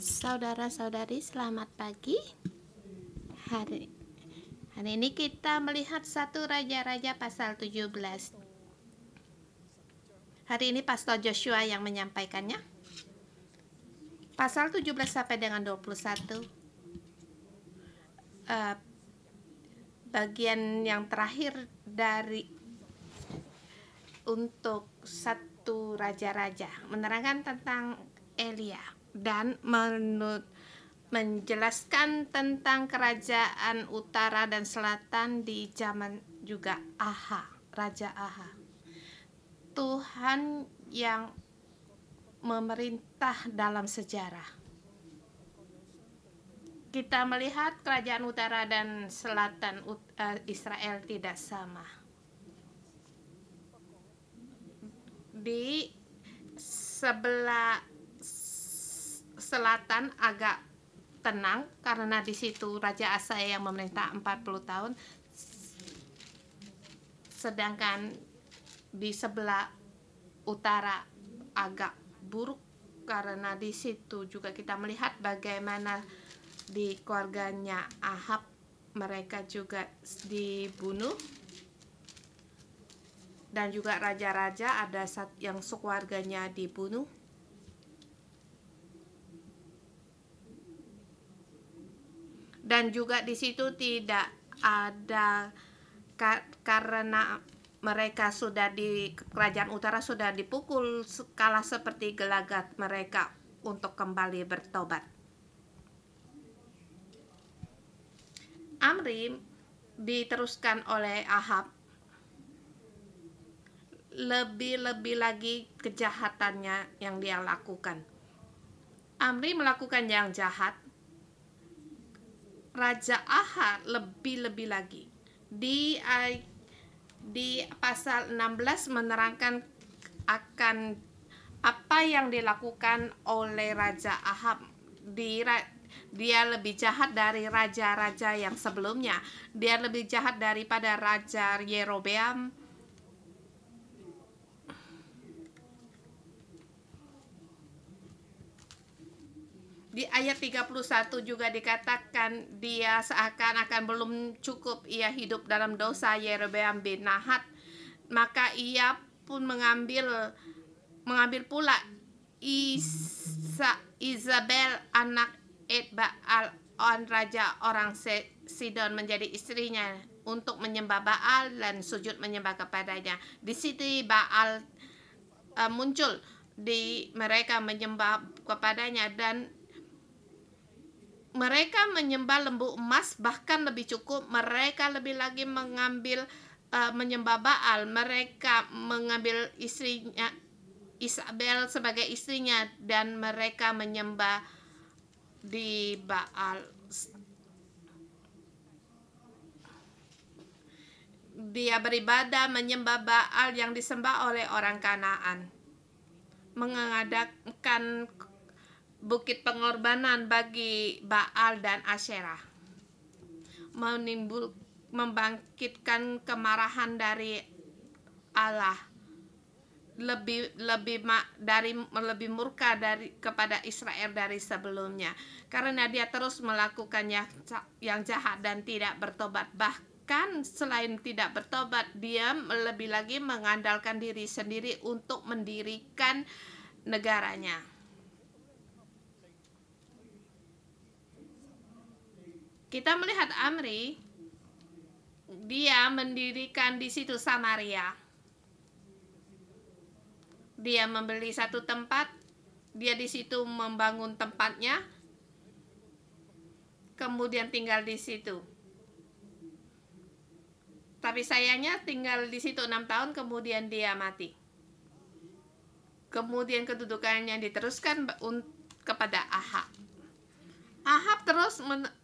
Saudara-saudari, selamat pagi. Hari ini kita melihat 1 Raja-Raja pasal 17. Hari ini Pastor Joshua yang menyampaikannya. Pasal 17 sampai dengan 21. Bagian yang terakhir dari untuk 1 Raja-Raja menerangkan tentang Elia dan menjelaskan tentang kerajaan utara dan selatan di zaman juga Raja Aha. Tuhan yang memerintah dalam sejarah. Kita melihat kerajaan utara dan selatan Israel tidak sama. Di sebelah selatan agak tenang karena di situ Raja Asa yang memerintah 40 tahun. Sedangkan di sebelah utara agak buruk karena di situ juga kita melihat bagaimana di keluarganya Ahab mereka juga dibunuh. Dan juga raja-raja ada yang sekeluarganya dibunuh. Dan juga di situ tidak ada karena mereka sudah di kerajaan utara sudah dipukul kalah seperti gelagat mereka untuk kembali bertobat. Amri diteruskan oleh Ahab. Lebih lagi kejahatannya yang dia lakukan. Amri melakukan yang jahat. Raja Ahab lebih lagi. Di pasal 16 menerangkan akan apa yang dilakukan oleh Raja Ahab. Dia lebih jahat dari raja-raja yang sebelumnya. Dia lebih jahat daripada Raja Yerobeam. Di ayat 31 juga dikatakan dia seakan-akan belum cukup ia hidup dalam dosa Yerobeam bin Nahat, maka ia pun mengambil pula Isabel anak Etbaal raja orang Sidon menjadi istrinya untuk menyembah Baal dan sujud menyembah kepadanya. Di situ Baal muncul, mereka menyembah kepadanya dan mereka menyembah lembu emas, bahkan lebih cukup. Mereka lebih lagi mengambil menyembah Baal. Mereka mengambil istrinya Isabel sebagai istrinya dan mereka menyembah di Baal. Dia beribadah menyembah Baal yang disembah oleh orang Kanaan. Mengadakan bukit pengorbanan bagi Baal dan Asyerah, membangkitkan kemarahan dari Allah, lebih murka kepada Israel dari sebelumnya, karena dia terus melakukan yang jahat dan tidak bertobat. Bahkan selain tidak bertobat, dia lebih lagi mengandalkan diri sendiri untuk mendirikan negaranya. Kita melihat Amri, dia mendirikan di situ Samaria. Dia membeli satu tempat, dia di situ membangun tempatnya, kemudian tinggal di situ. Tapi sayangnya tinggal di situ 6 tahun, kemudian dia mati. Kemudian kedudukannya diteruskan kepada Ahab. Ahab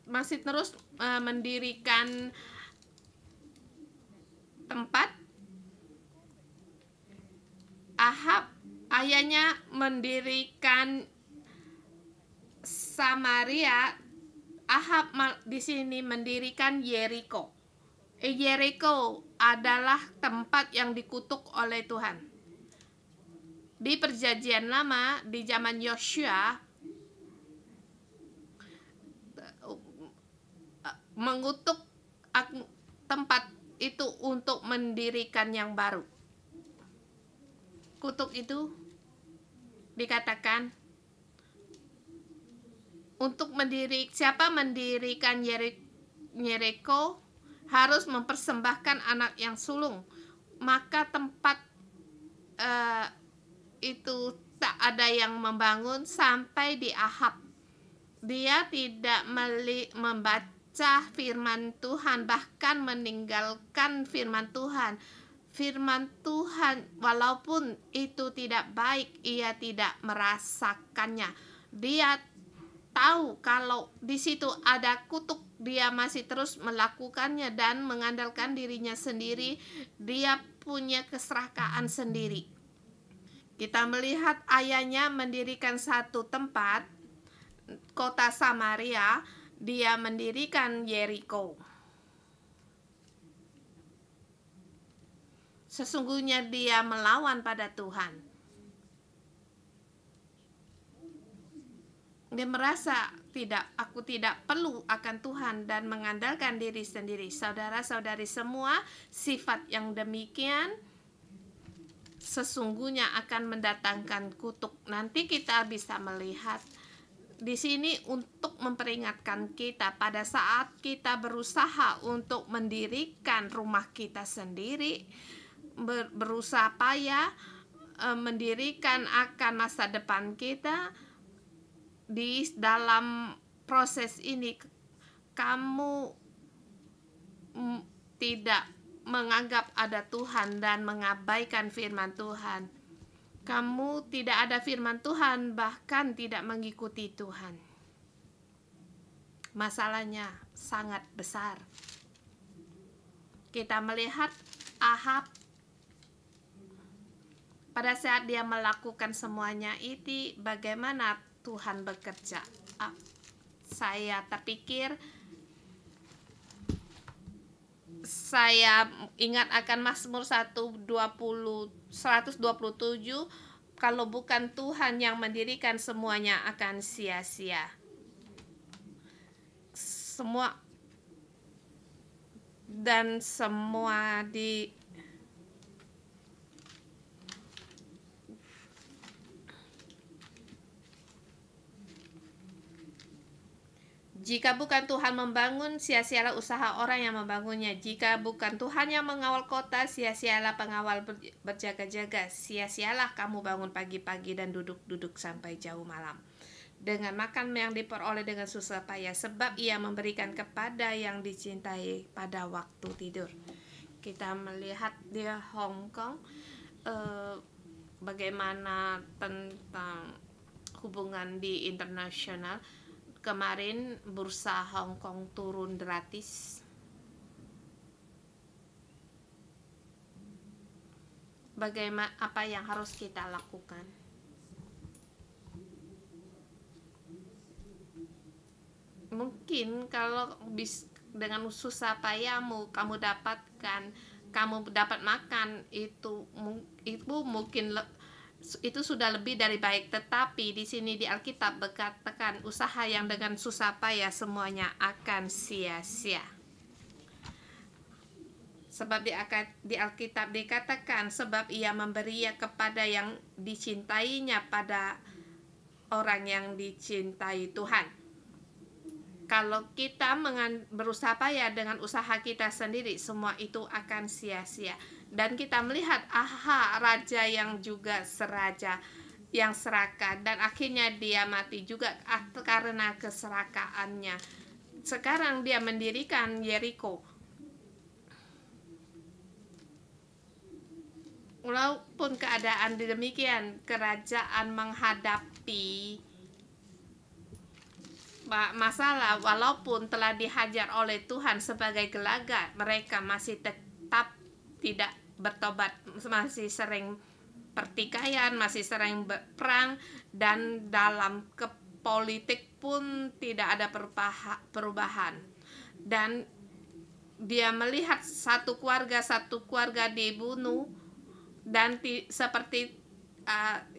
masih terus mendirikan tempat. Ahab ayahnya mendirikan Samaria. Ahab di sini mendirikan Yeriko. Yeriko adalah tempat yang dikutuk oleh Tuhan. Di Perjanjian Lama, di zaman Yosua, mengutuk tempat itu untuk mendirikan yang baru. Kutuk itu dikatakan untuk siapa mendirikan Yeriko harus mempersembahkan anak yang sulung, maka tempat itu tak ada yang membangun sampai di Ahab. Dia tidak membaca firman Tuhan, bahkan meninggalkan firman Tuhan. Firman Tuhan, walaupun itu tidak baik, ia tidak merasakannya. Dia tahu kalau di situ ada kutuk, dia masih terus melakukannya dan mengandalkan dirinya sendiri. Dia punya keserakahan sendiri. Kita melihat ayahnya mendirikan satu tempat, kota Samaria, dia mendirikan Yeriko. Sesungguhnya dia melawan pada Tuhan. Dia merasa aku tidak perlu akan Tuhan dan mengandalkan diri sendiri. Saudara-saudari semua, sifat yang demikian sesungguhnya akan mendatangkan kutuk. Nanti kita bisa melihat di sini untuk memperingatkan kita pada saat kita berusaha untuk mendirikan rumah kita sendiri, berusaha payah mendirikan akan masa depan kita. Di dalam proses ini kamu tidak menganggap ada Tuhan dan mengabaikan firman Tuhan. Kamu tidak ada firman Tuhan, bahkan tidak mengikuti Tuhan. Masalahnya sangat besar. Kita melihat Ahab pada saat dia melakukan semuanya itu, bagaimana Tuhan bekerja. Saya terpikir, saya ingat akan Mazmur 127, kalau bukan Tuhan yang mendirikan, semuanya akan sia-sia. Semua jika bukan Tuhan membangun, sia-sialah usaha orang yang membangunnya. Jika bukan Tuhan yang mengawal kota, sia-sialah pengawal berjaga-jaga. Sia-sialah kamu bangun pagi-pagi dan duduk-duduk sampai jauh malam, dengan makan yang diperoleh dengan susah payah, sebab ia memberikan kepada yang dicintai pada waktu tidur. Kita melihat di Hong Kong bagaimana tentang hubungan di internasional. Kemarin bursa Hong Kong turun gratis. Bagaimana, apa yang harus kita lakukan? Mungkin kalau dengan susah payahmu kamu dapat makan, itu mungkin itu sudah lebih dari baik. Tetapi di sini di Alkitab berkatakan usaha yang dengan susah payah semuanya akan sia-sia. Sebab di Alkitab dikatakan, sebab ia memberi kepada yang dicintainya, pada orang yang dicintai Tuhan. Kalau kita berusaha payah dengan usaha kita sendiri, semua itu akan sia-sia. Dan kita melihat raja yang juga seraja, yang serakah, dan akhirnya dia mati juga karena keserakahannya. Sekarang dia mendirikan Yeriko. Walaupun keadaan demikian, kerajaan menghadapi masalah, walaupun telah dihajar oleh Tuhan sebagai gelagat, mereka masih tetap tidak bertobat, masih sering pertikaian, masih sering berperang, dan dalam politik pun tidak ada perubahan. Dan dia melihat satu keluarga dibunuh, dan seperti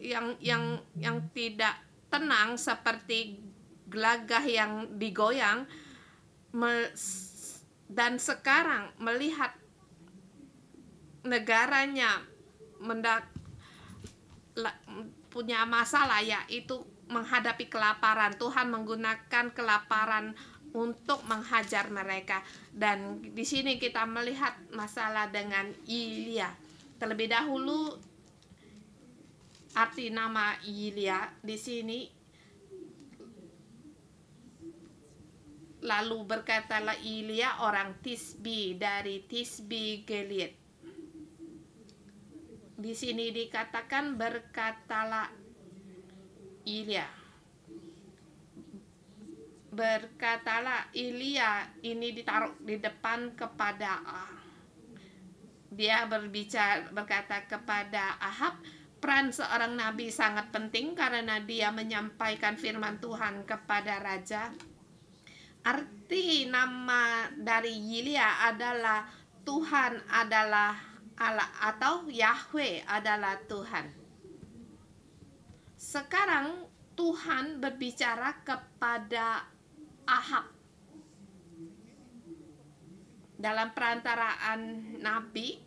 yang tidak tenang, seperti gelagah yang digoyang, dan sekarang melihat negaranya punya masalah, yaitu menghadapi kelaparan. Tuhan menggunakan kelaparan untuk menghajar mereka. Dan di sini kita melihat masalah dengan Ilya. Terlebih dahulu arti nama Ilya di sini, lalu berkatalah Ilya orang Tisbi dari Tisbi Gilead. Di sini dikatakan berkatalah Ilya. Berkatalah Ilya ini ditaruh di depan kepada dia berkata kepada Ahab, peran seorang nabi sangat penting karena dia menyampaikan firman Tuhan kepada raja. Arti nama dari Ilya adalah Tuhan adalah Allah atau Yahweh adalah Tuhan. Sekarang Tuhan berbicara kepada Ahab dalam perantaraan Nabi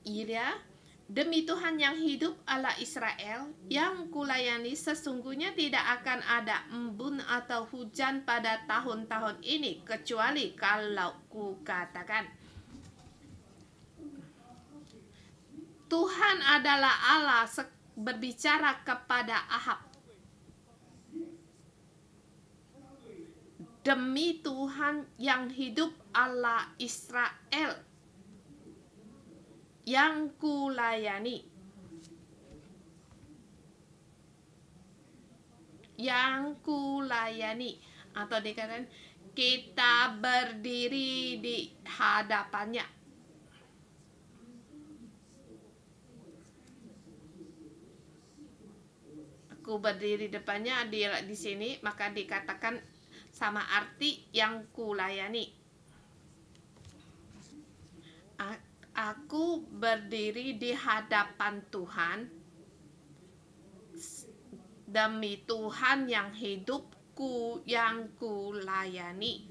Ilya, demi Tuhan yang hidup Allah Israel yang kulayani, sesungguhnya tidak akan ada embun atau hujan pada tahun-tahun ini kecuali kalau kukatakan. Tuhan adalah Allah berbicara kepada Ahab. Demi Tuhan yang hidup Allah Israel yang kulayani. Yang kulayani. Atau dikatakan kita berdiri di hadapannya. Aku berdiri depannya, dia di sini, maka dikatakan sama arti yang kulayani. Aku berdiri di hadapan Tuhan demi Tuhan yang hidupku yang kulayani.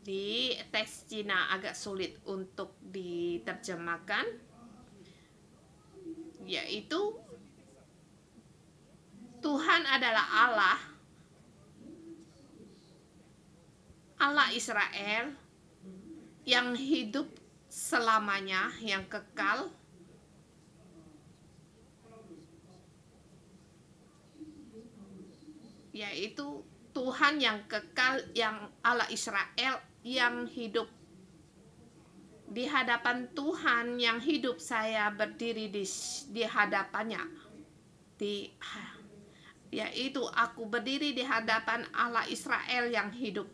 Di teks Cina agak sulit untuk diterjemahkan, yaitu Tuhan adalah Allah Israel yang hidup selamanya, yang kekal, yaitu Tuhan yang kekal, yang Allah Israel yang hidup. Di hadapan Tuhan yang hidup, saya berdiri di hadapannya. Yaitu aku berdiri di hadapan Allah Israel yang hidup.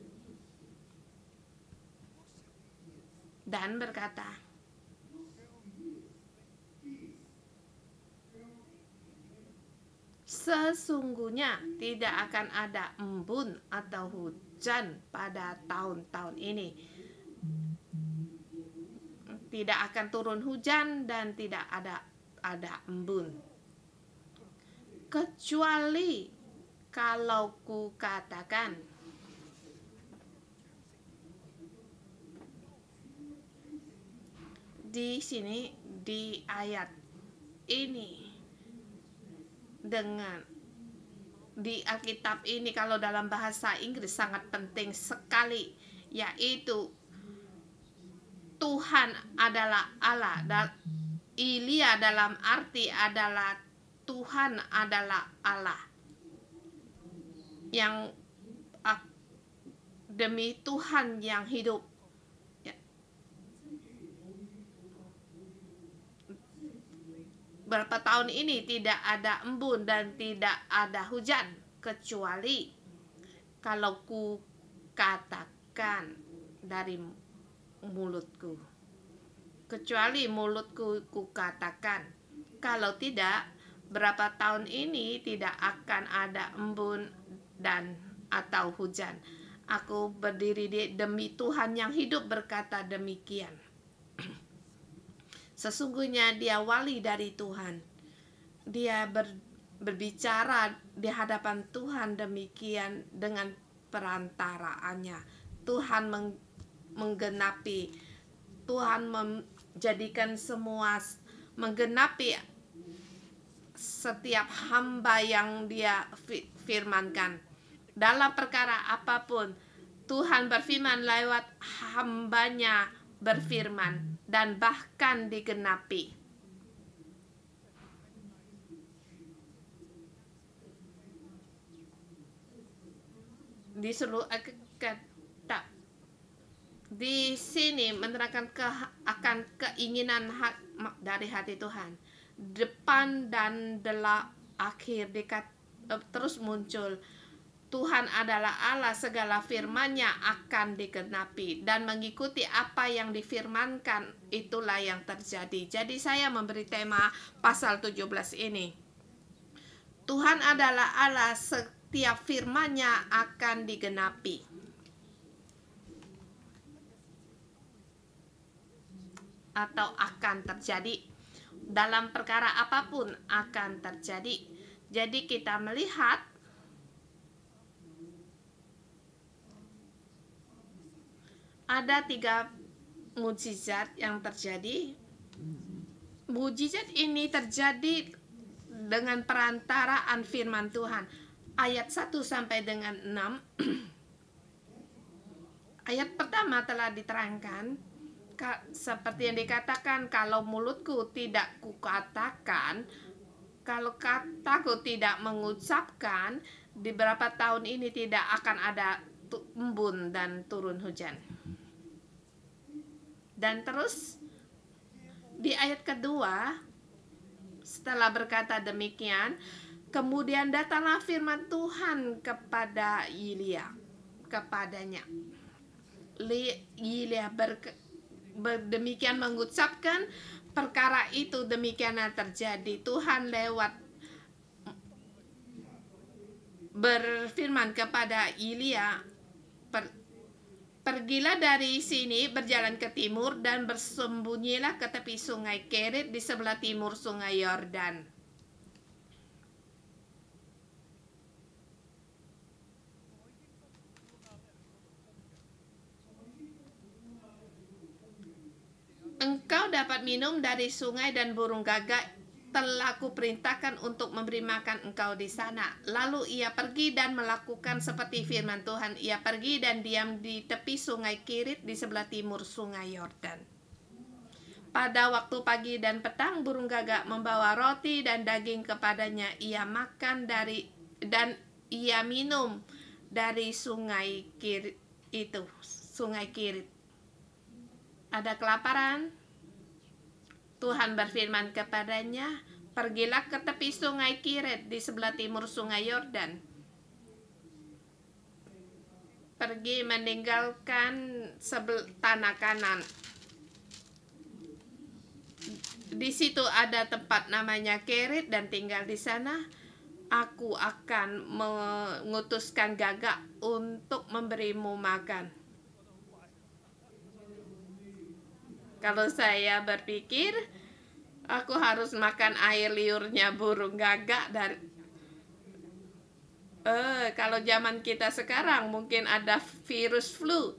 Dan berkata, sesungguhnya tidak akan ada embun atau hujan pada tahun-tahun ini. Tidak akan turun hujan dan tidak ada embun. Kecuali kalau kukatakan. Di sini di ayat ini, dengan di Alkitab ini, kalau dalam bahasa Inggris sangat penting sekali, yaitu Tuhan adalah Allah, dan Ilya dalam arti adalah Tuhan adalah Allah yang demi Tuhan yang hidup. Berapa tahun ini tidak ada embun dan tidak ada hujan, kecuali kalau ku katakan dari mulutku. Kecuali mulutku ku katakan. Kalau tidak, berapa tahun ini tidak akan ada embun dan atau hujan. Aku berdiri demi Tuhan yang hidup berkata demikian. Sesungguhnya dia wali dari Tuhan. Dia berbicara di hadapan Tuhan demikian dengan perantaraannya. Tuhan menggenapi. Tuhan menjadikan semua menggenapi setiap hamba yang Dia firmankan. Dalam perkara apapun, Tuhan berfirman lewat hambanya berfirman dan bahkan digenapi. Di seluruh di sini menerangkan akan keinginan dari hati Tuhan. Depan dan akhir terus muncul. Tuhan adalah Allah, segala firman-Nya akan digenapi, dan mengikuti apa yang difirmankan itulah yang terjadi. Jadi saya memberi tema pasal 17 ini. Tuhan adalah Allah, setiap firman-Nya akan digenapi. Atau akan terjadi. Dalam perkara apapun akan terjadi. Jadi kita melihat ada 3 mukjizat yang terjadi. Mukjizat ini terjadi dengan perantaraan firman Tuhan. Ayat 1 sampai dengan 6. Ayat pertama telah diterangkan seperti yang dikatakan, kalau mulutku tidak kukatakan, kalau kataku tidak mengucapkan, di beberapa tahun ini tidak akan ada embun dan turun hujan. Dan terus di ayat kedua, setelah berkata demikian, kemudian datanglah firman Tuhan kepada kepadanya. Yilia demikian mengucapkan perkara itu, demikianlah terjadi. Tuhan lewat berfirman kepada Yilia, pergilah dari sini, berjalan ke timur, dan bersembunyilah ke tepi sungai Kerit di sebelah timur sungai Yordan. Engkau dapat minum dari sungai, dan burung gagak telah kuperintahkan untuk memberi makan engkau di sana. Lalu ia pergi dan melakukan seperti firman Tuhan. Ia pergi dan diam di tepi sungai Kerit di sebelah timur sungai Yordan. Pada waktu pagi dan petang, burung gagak membawa roti dan daging kepadanya. Ia makan dan ia minum dari sungai Kerit itu, sungai Kerit. Ada kelaparan. Tuhan berfirman kepadanya, pergilah ke tepi sungai Kerit di sebelah timur sungai Yordan. Pergi meninggalkan tanah Kanan. Di situ ada tempat namanya Kerit, dan tinggal di sana. Aku akan mengutuskan gagak untuk memberimu makan. Kalau saya berpikir, aku harus makan air liurnya burung gagak dari kalau zaman kita sekarang mungkin ada virus flu.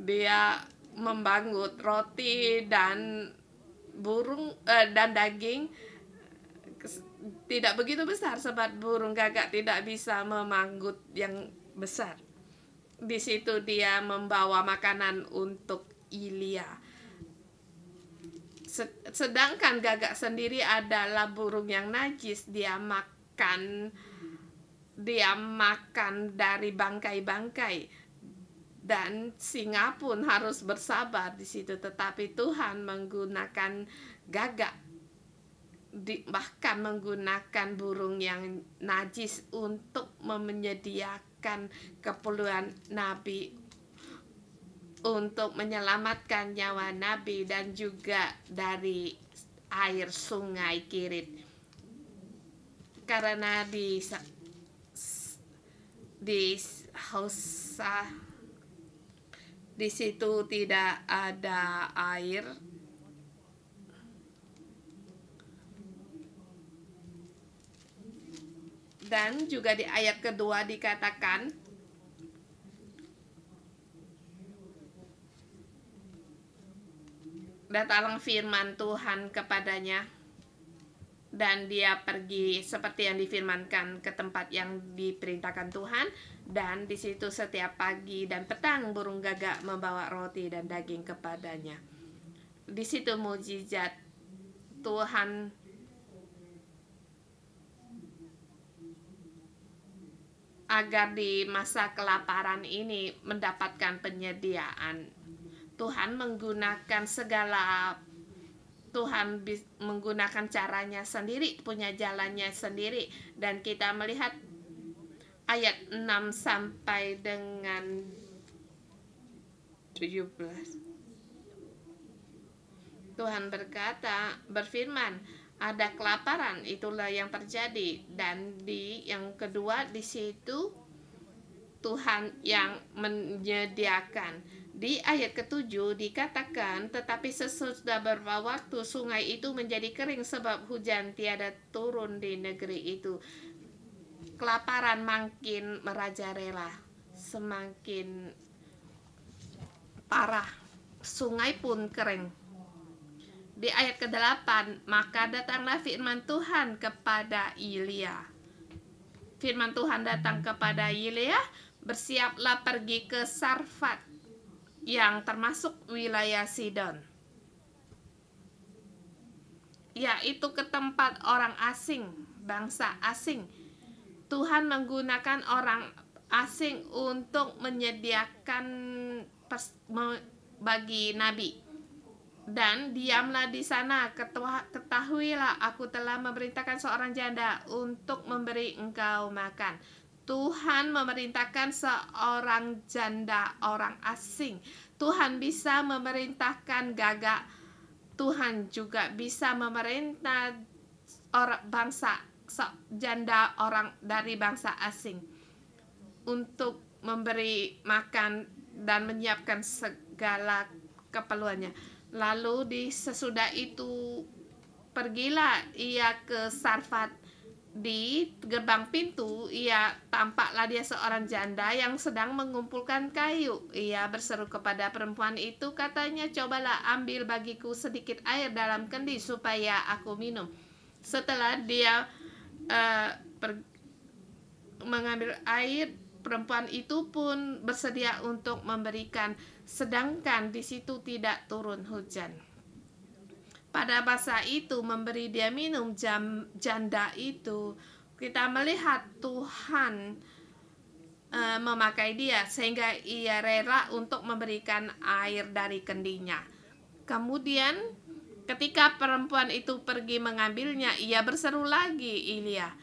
Dia membanggut roti dan burung dan daging tidak begitu besar, sebab burung gagak tidak bisa memanggut yang besar. Di situ dia membawa makanan untuk Yilia. Sedangkan gagak sendiri adalah burung yang najis. Dia makan dari bangkai-bangkai, dan singa pun harus bersabar di situ. Tetapi Tuhan menggunakan gagak, bahkan menggunakan burung yang najis untuk menyediakan keperluan Nabi, untuk menyelamatkan nyawa Nabi dan juga dari air sungai Kerit. Karena di situ tidak ada air, dan juga di ayat kedua dikatakan, datang firman Tuhan kepadanya, dan dia pergi seperti yang difirmankan ke tempat yang diperintahkan Tuhan. Dan di situ setiap pagi dan petang burung gagak membawa roti dan daging kepadanya. Di situ mujizat Tuhan agar di masa kelaparan ini mendapatkan penyediaan. Tuhan menggunakan segala, Tuhan menggunakan caranya sendiri, punya jalannya sendiri. Dan kita melihat ayat 6 sampai dengan 17. Tuhan berfirman, ada kelaparan, itulah yang terjadi. Dan di yang kedua, di situ Tuhan yang menyediakan. Di ayat ke-7 dikatakan, tetapi sesudah beberapa waktu sungai itu menjadi kering sebab hujan tiada turun di negeri itu. Kelaparan makin merajalela, semakin parah, sungai pun kering. Di ayat ke-8, maka datanglah firman Tuhan kepada Elia. Firman Tuhan datang kepada Elia, bersiaplah pergi ke Sarfat, yang termasuk wilayah Sidon, yaitu ke tempat orang asing, bangsa asing. Tuhan menggunakan orang asing untuk menyediakan bagi nabi. Dan diamlah di sana, ketahuilah aku telah memerintahkan seorang janda untuk memberi engkau makan. Tuhan memerintahkan seorang janda, orang asing. Tuhan bisa memerintahkan gagak. Tuhan juga bisa memerintah orang bangsa janda, orang dari bangsa asing, untuk memberi makan dan menyiapkan segala keperluannya. Lalu sesudah itu pergilah ia ke Sarfat. Di gerbang pintu tampaklah dia seorang janda yang sedang mengumpulkan kayu. Ia berseru kepada perempuan itu, katanya, cobalah ambil bagiku sedikit air dalam kendi supaya aku minum. Setelah dia mengambil air, perempuan itu pun bersedia untuk memberikan, sedangkan di situ tidak turun hujan. Pada masa itu memberi dia minum janda itu, kita melihat Tuhan memakai dia sehingga ia rela untuk memberikan air dari kendinya. Kemudian ketika perempuan itu pergi mengambilnya, ia berseru lagi Elia,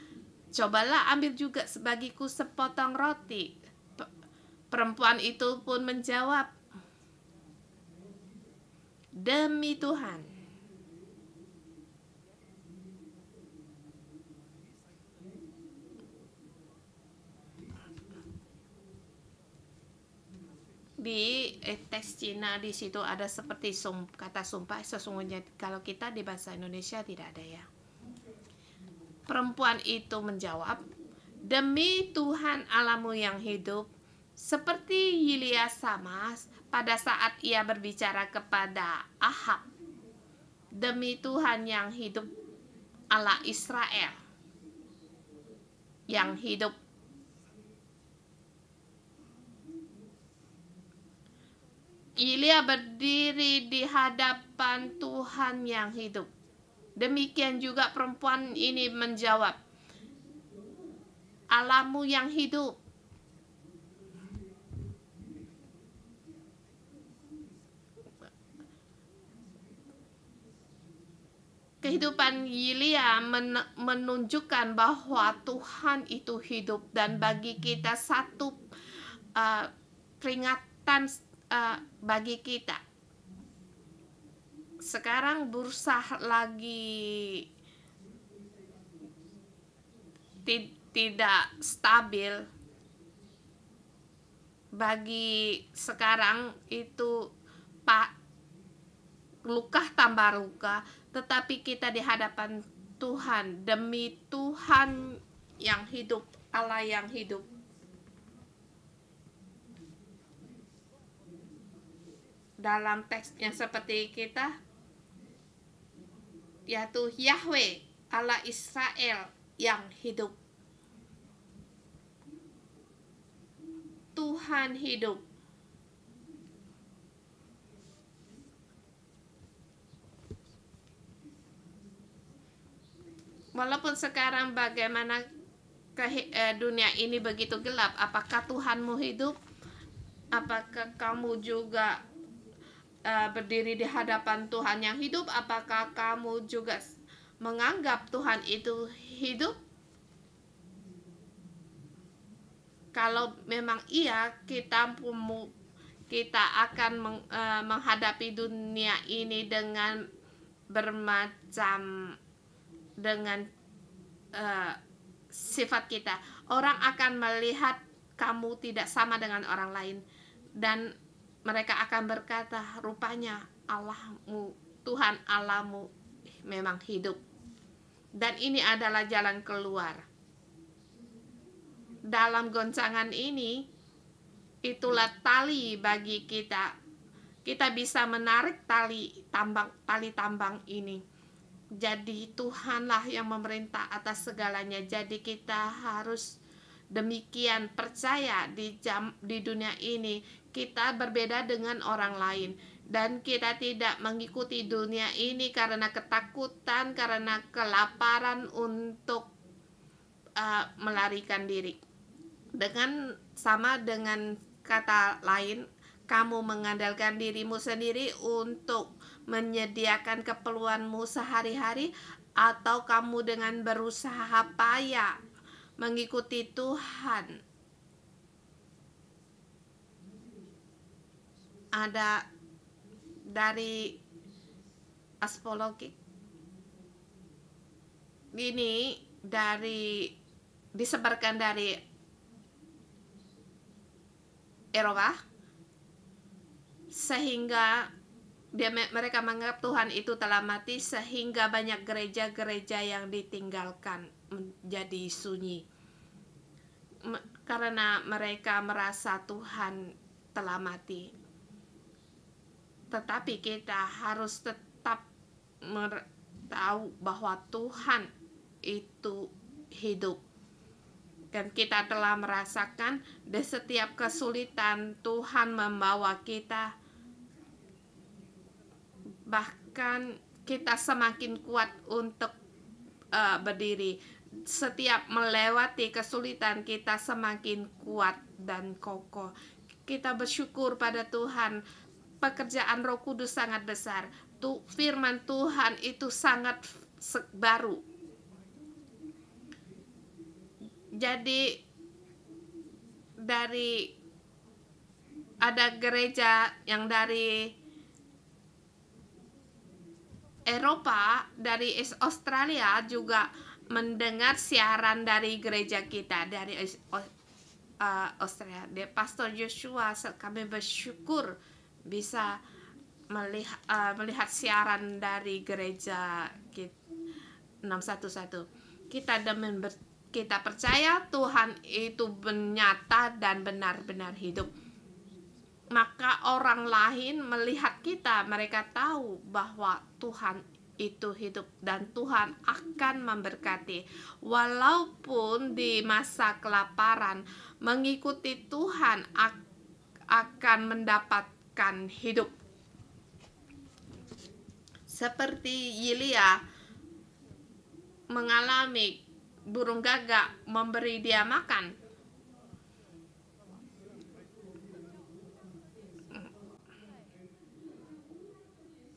cobalah ambil juga bagiku sepotong roti. Perempuan itu pun menjawab, demi Tuhan. Di teks Cina di situ ada seperti kata sumpah, sesungguhnya kalau kita di bahasa Indonesia tidak ada ya. Perempuan itu menjawab, demi Tuhan Allahmu yang hidup, seperti Elia sama pada saat ia berbicara kepada Ahab, demi Tuhan yang hidup, Allah Israel yang hidup. Elia berdiri di hadapan Tuhan yang hidup. Demikian juga perempuan ini menjawab, Allahmu yang hidup. Kehidupan Elia menunjukkan bahwa Tuhan itu hidup, dan bagi kita satu peringatan bagi kita. Sekarang bursa lagi tidak stabil. Bagi sekarang itu luka tambah luka, tetapi kita di hadapan Tuhan, demi Tuhan yang hidup, Allah yang hidup. Dalam teksnya seperti kita yaitu Yahweh Allah Israel yang hidup. Tuhan hidup. Walaupun sekarang bagaimana dunia ini begitu gelap, apakah Tuhanmu hidup? Apakah kamu juga berdiri di hadapan Tuhan yang hidup? Apakah kamu juga menganggap Tuhan itu hidup? Kalau memang iya, kita akan menghadapi dunia ini dengan bermacam dengan sifat kita. Orang akan melihat kamu tidak sama dengan orang lain, dan mereka akan berkata, rupanya Allahmu, Tuhan Allahmu memang hidup. Dan ini adalah jalan keluar. Dalam goncangan ini, itulah tali bagi kita. Kita bisa menarik tali tambang ini. Jadi Tuhanlah yang memerintah atas segalanya. Jadi kita harus demikian percaya di dunia ini. Kita berbeda dengan orang lain, dan kita tidak mengikuti dunia ini karena ketakutan, karena kelaparan untuk melarikan diri. Sama dengan kata lain, kamu mengandalkan dirimu sendiri untuk menyediakan keperluanmu sehari-hari, atau kamu dengan berusaha payah mengikuti Tuhan. Ada dari astrologi ini disebarkan dari Eropa, sehingga mereka menganggap Tuhan itu telah mati, sehingga banyak gereja-gereja yang ditinggalkan menjadi sunyi karena mereka merasa Tuhan telah mati. Tetapi kita harus tetap tahu bahwa Tuhan itu hidup, dan kita telah merasakan di setiap kesulitan Tuhan membawa kita. Bahkan kita semakin kuat untuk berdiri. Setiap melewati kesulitan, kita semakin kuat dan kokoh. Kita bersyukur pada Tuhan. Pekerjaan Roh Kudus sangat besar. Firman Tuhan itu sangat baru. Jadi ada gereja yang dari Eropa, dari Australia juga mendengar siaran dari gereja kita, dari Australia. Pastor Joshua, kami bersyukur bisa melihat siaran dari gereja 611. Kita percaya Tuhan itu nyata dan benar-benar hidup. Maka orang lain melihat kita, mereka tahu bahwa Tuhan itu hidup, dan Tuhan akan memberkati. Walaupun di masa kelaparan, mengikuti Tuhan akan mendapatkan hidup. Seperti Yelia mengalami burung gagak memberi dia makan.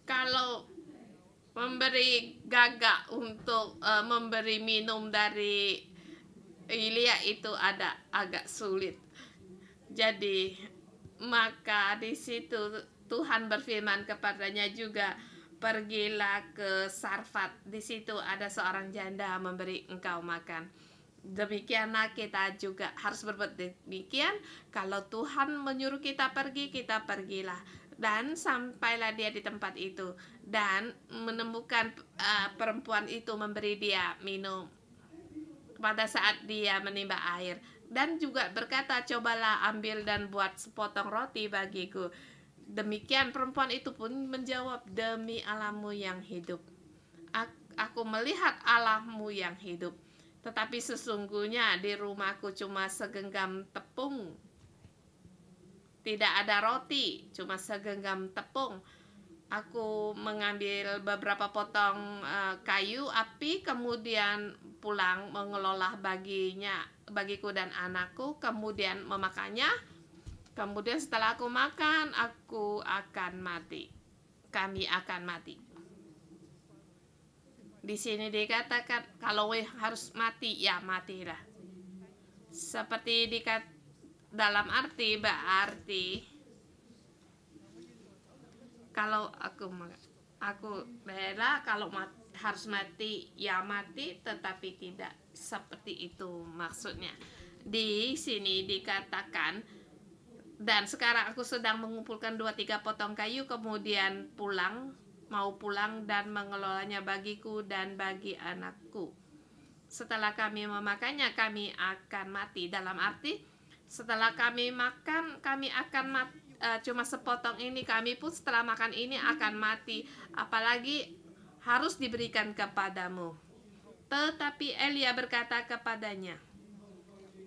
Kalau memberi gagak untuk memberi minum dari Elia itu agak sulit. Jadi maka di situ Tuhan berfirman kepadanya juga, pergilah ke Sarfat, di situ ada seorang janda memberi engkau makan. Demikianlah kita juga harus berbuat demikian. Kalau Tuhan menyuruh kita pergi, kita pergilah. Dan sampailah dia di tempat itu, dan menemukan perempuan itu memberi dia minum pada saat dia menimba air, dan juga berkata, cobalah ambil dan buat sepotong roti bagiku. Demikian perempuan itu pun menjawab, demi Allahmu yang hidup, aku melihat Allahmu yang hidup. Tetapi sesungguhnya di rumahku cuma segenggam tepung, tidak ada roti, cuma segenggam tepung. Aku mengambil beberapa potong kayu api, kemudian pulang mengelola bagiku dan anakku, kemudian memakannya. Kemudian setelah aku makan, aku akan mati. Kami akan mati. Di sini dikatakan kalau harus mati, ya matilah. Seperti dalam arti berarti kalau aku rela kalau harus mati, ya mati, tetapi tidak seperti itu maksudnya. Di sini dikatakan, dan sekarang aku sedang mengumpulkan 2-3 potong kayu, kemudian mau pulang dan mengelolanya bagiku dan bagi anakku. Setelah kami memakannya, kami akan mati. Dalam arti, setelah kami makan, kami akan mati. Cuma sepotong ini, kami pun setelah makan ini akan mati. Apalagi harus diberikan kepadamu. Tetapi Elia berkata kepadanya,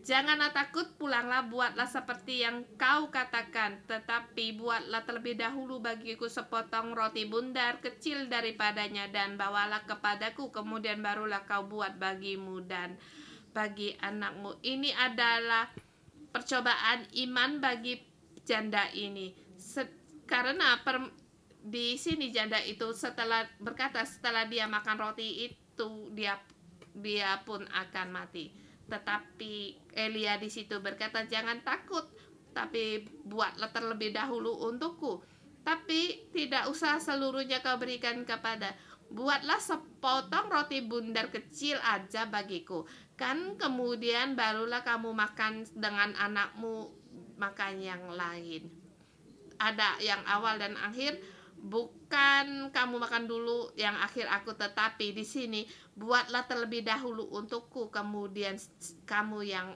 janganlah takut, pulanglah, buatlah seperti yang kau katakan, tetapi buatlah terlebih dahulu bagiku sepotong roti bundar kecil daripadanya, dan bawalah kepadaku, kemudian barulah kau buat bagimu dan bagi anakmu. Ini adalah percobaan iman bagi janda ini. Karena di sini janda itu setelah dia makan roti itu, dia pun akan mati. Tetapi Elia di situ berkata, jangan takut, tapi buatlah terlebih dahulu untukku. Tapi tidak usah seluruhnya kau berikan kepada. Buatlah sepotong roti bundar kecil aja bagiku. Kan kemudian barulah kamu makan dengan anakmu, makan yang lain. Ada yang awal dan akhir. Bukan kamu makan dulu yang akhir aku, tetapi di sini buatlah terlebih dahulu untukku, kemudian kamu yang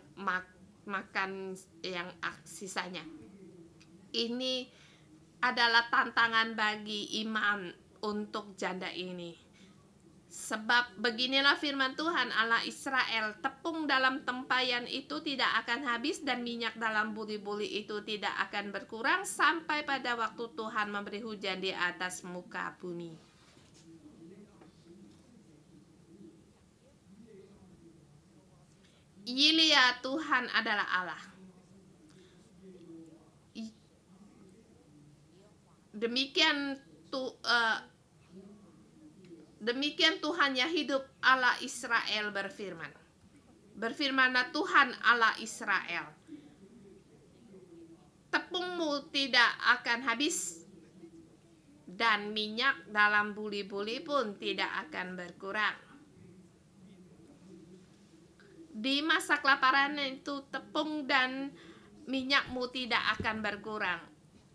makan yang sisanya. Ini adalah tantangan bagi iman untuk janda ini. Sebab beginilah firman Tuhan Allah Israel, tepung dalam tempayan itu tidak akan habis dan minyak dalam buli-buli itu tidak akan berkurang sampai pada waktu Tuhan memberi hujan di atas muka bumi. Yilia, Tuhan adalah Allah. Demikian Tuhan yang hidup, Allah Israel berfirman. Berfirmanlah Tuhan Allah Israel, tepungmu tidak akan habis dan minyak dalam buli-buli pun tidak akan berkurang. Di masa kelaparan itu tepung dan minyakmu tidak akan berkurang.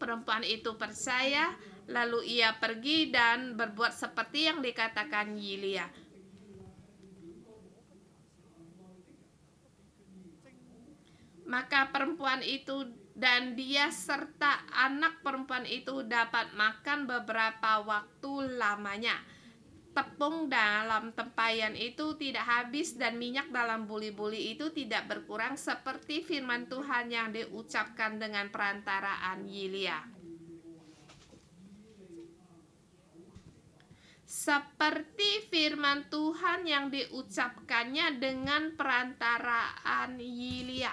Perempuan itu percaya, lalu ia pergi dan berbuat seperti yang dikatakan Yilia. Maka perempuan itu dan dia serta anak perempuan itu dapat makan beberapa waktu lamanya. Tepung dalam tempayan itu tidak habis dan minyak dalam buli-buli itu tidak berkurang, seperti firman Tuhan yang diucapkan dengan perantaraan Yilia. Seperti firman Tuhan yang diucapkannya dengan perantaraan Yilia.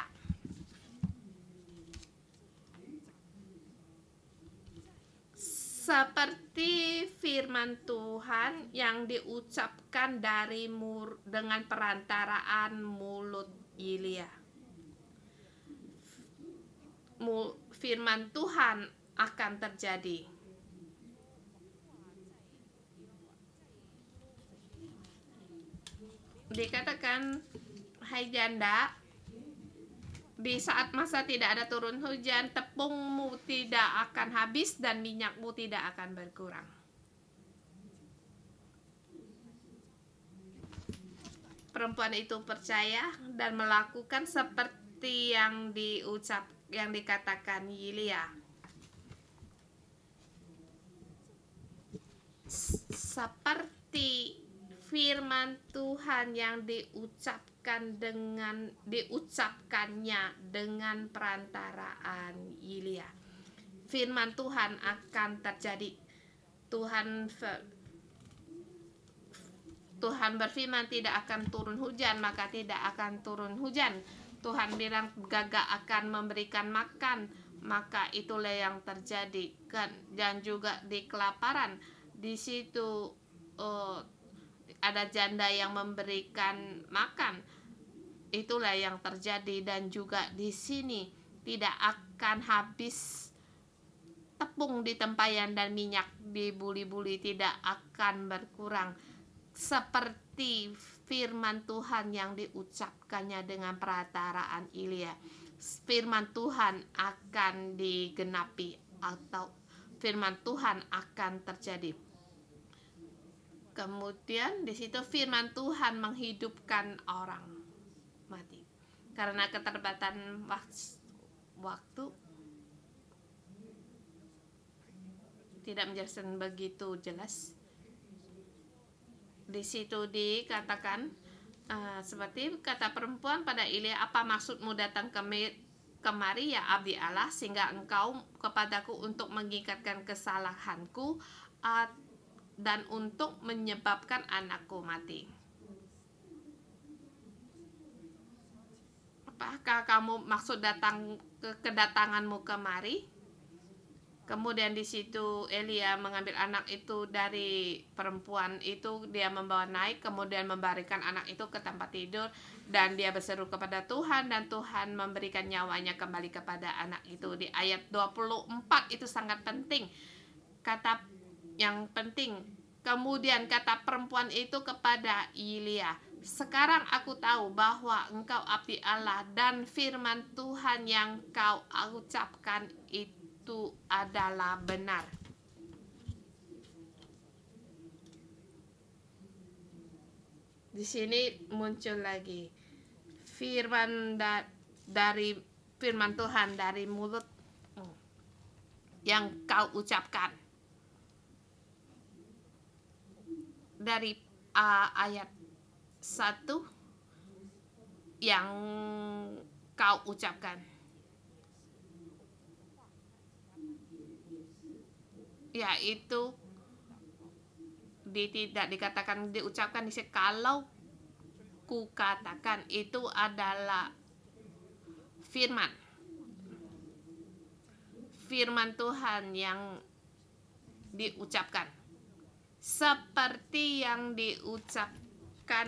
Seperti firman Tuhan yang diucapkan dengan perantaraan mulut Yilia. Firman Tuhan akan terjadi. Dikatakan, hai janda, di saat masa tidak ada turun hujan, tepungmu tidak akan habis dan minyakmu tidak akan berkurang. Perempuan itu percaya dan melakukan seperti yang dikatakan Yilia. Seperti firman Tuhan yang diucapkannya dengan perantaraan Yelia. Firman Tuhan akan terjadi. Tuhan berfirman tidak akan turun hujan, maka tidak akan turun hujan. Tuhan bilang gagak akan memberikan makan, maka itulah yang terjadi. Dan juga di kelaparan, di situ ada janda yang memberikan makan, itulah yang terjadi. Dan juga di sini tidak akan habis tepung di tempayan dan minyak di buli-buli, tidak akan berkurang, seperti firman Tuhan yang diucapkannya dengan perantaraan Yelia. Firman Tuhan akan digenapi, atau firman Tuhan akan terjadi. Kemudian di situ firman Tuhan menghidupkan orang mati. Karena keterbatasan waktu tidak menjelaskan begitu jelas. Di situ dikatakan seperti kata perempuan pada Yelia, apa maksudmu datang kemari ya abdi Allah, sehingga engkau kepadaku untuk mengingatkan kesalahanku dan untuk menyebabkan anakku mati. Apakah kamu maksud kedatanganmu kemari? Kemudian di situ Elia mengambil anak itu dari perempuan itu, dia membawa naik, kemudian memberikan anak itu ke tempat tidur, dan dia berseru kepada Tuhan, dan Tuhan memberikan nyawanya kembali kepada anak itu. Di ayat 24 itu sangat penting, kata yang penting. Kemudian kata perempuan itu kepada Elia, sekarang aku tahu bahwa engkau abdi Allah, dan firman Tuhan yang kau ucapkan itu adalah benar. Di sini muncul lagi dari firman Tuhan dari mulut yang kau ucapkan. Dari ayat 1 yang kau ucapkan, yaitu tidak dikatakan diucapkan di sini. Kalau ku katakan, itu adalah firman Tuhan yang diucapkan, seperti yang diucapkan,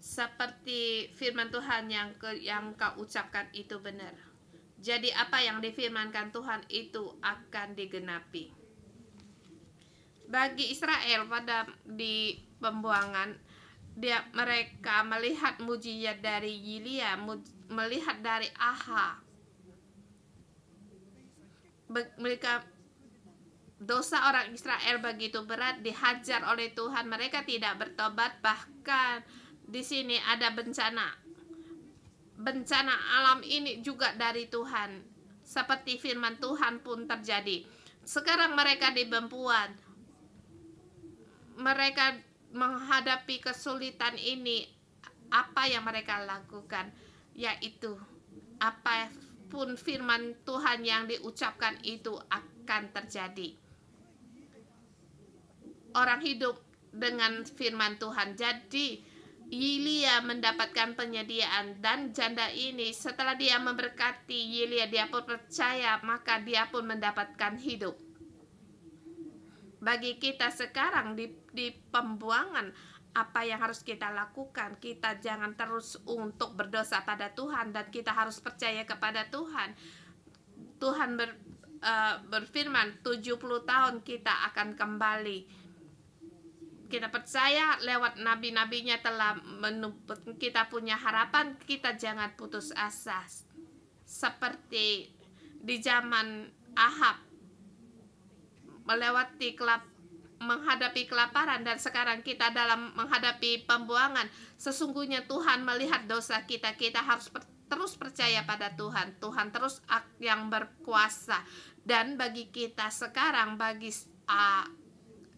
seperti firman Tuhan yang kau ucapkan itu benar. Jadi apa yang difirmankan Tuhan itu akan digenapi. Bagi Israel di pembuangan, mereka melihat mujizat dari Yelia, melihat dari Aha. Mereka, dosa orang Israel begitu berat, dihajar oleh Tuhan, mereka tidak bertobat. Bahkan di sini ada bencana alam ini juga dari Tuhan, seperti firman Tuhan pun terjadi. Sekarang mereka di bempuan, mereka menghadapi kesulitan ini. Apa yang mereka lakukan? Yaitu apapun firman Tuhan yang diucapkan itu akan terjadi. Orang hidup dengan firman Tuhan. Jadi Yelia mendapatkan penyediaan, dan janda ini setelah dia memberkati Yelia, dia pun percaya, maka dia pun mendapatkan hidup. Bagi kita sekarang di pembuangan, apa yang harus kita lakukan? Kita jangan terus untuk berdosa pada Tuhan, dan kita harus percaya kepada Tuhan. Tuhan berfirman 70 tahun kita akan kembali. Kita percaya lewat nabi-nabinya telah kita punya harapan. Kita jangan putus asa. Seperti di zaman Ahab, menghadapi kelaparan, dan sekarang kita dalam menghadapi pembuangan. Sesungguhnya Tuhan melihat dosa kita. Kita harus terus percaya pada Tuhan. Tuhan terus yang berkuasa. Dan bagi kita sekarang, bagi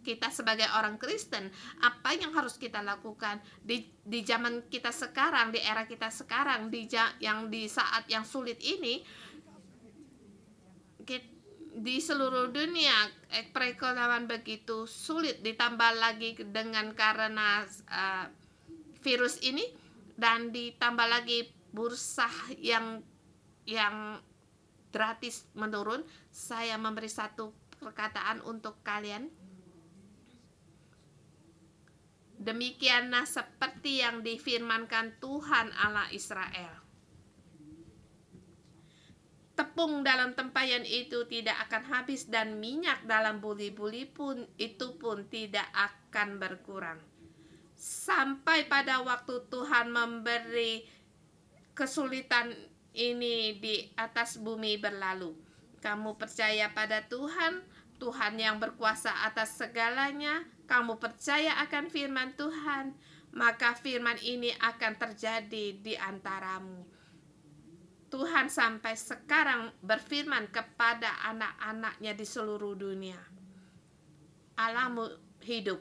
kita sebagai orang Kristen, apa yang harus kita lakukan di zaman kita sekarang, di era kita sekarang, di saat yang sulit ini, di seluruh dunia perekonomian begitu sulit, ditambah lagi dengan karena virus ini, dan ditambah lagi bursa yang gratis menurun. Saya memberi satu perkataan untuk kalian. Demikianlah seperti yang difirmankan Tuhan Allah Israel. Tepung dalam tempayan itu tidak akan habis, dan minyak dalam buli-buli pun tidak akan berkurang, sampai pada waktu Tuhan memberi kesulitan ini di atas bumi berlalu. Kamu percaya pada Tuhan, Tuhan yang berkuasa atas segalanya. Kamu percaya akan firman Tuhan, maka firman ini akan terjadi di antaramu. Tuhan sampai sekarang berfirman kepada anak-anaknya di seluruh dunia. Allahmu hidup.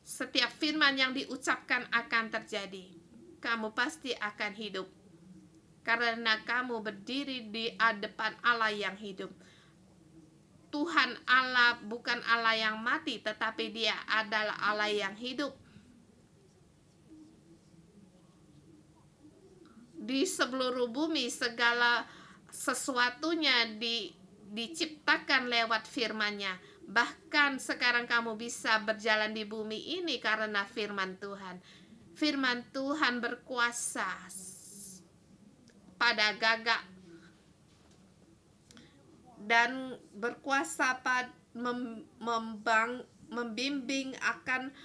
Setiap firman yang diucapkan akan terjadi. Kamu pasti akan hidup, karena kamu berdiri di depan Allah yang hidup. Tuhan Allah bukan Allah yang mati, tetapi Dia adalah Allah yang hidup. Di seluruh bumi segala sesuatunya diciptakan lewat firman-Nya. Bahkan sekarang kamu bisa berjalan di bumi ini karena firman Tuhan. Firman Tuhan berkuasa pada gagak dan berkuasa pada membimbing akan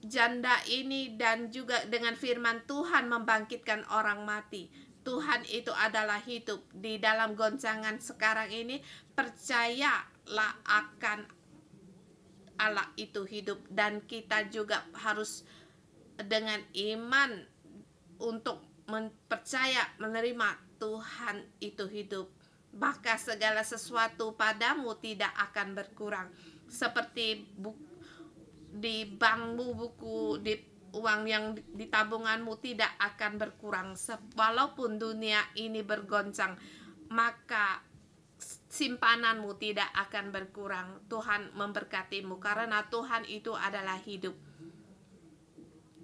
janda ini, dan juga dengan firman Tuhan membangkitkan orang mati. Tuhan itu adalah hidup. Di dalam goncangan sekarang ini, percayalah akan Allah itu hidup, dan kita juga harus dengan iman untuk percaya menerima Tuhan itu hidup. Maka segala sesuatu padamu tidak akan berkurang. Seperti di bankmu, buku di uang yang di tabunganmu tidak akan berkurang. Walaupun dunia ini bergoncang, maka simpananmu tidak akan berkurang. Tuhan memberkatimu, karena Tuhan itu adalah hidup.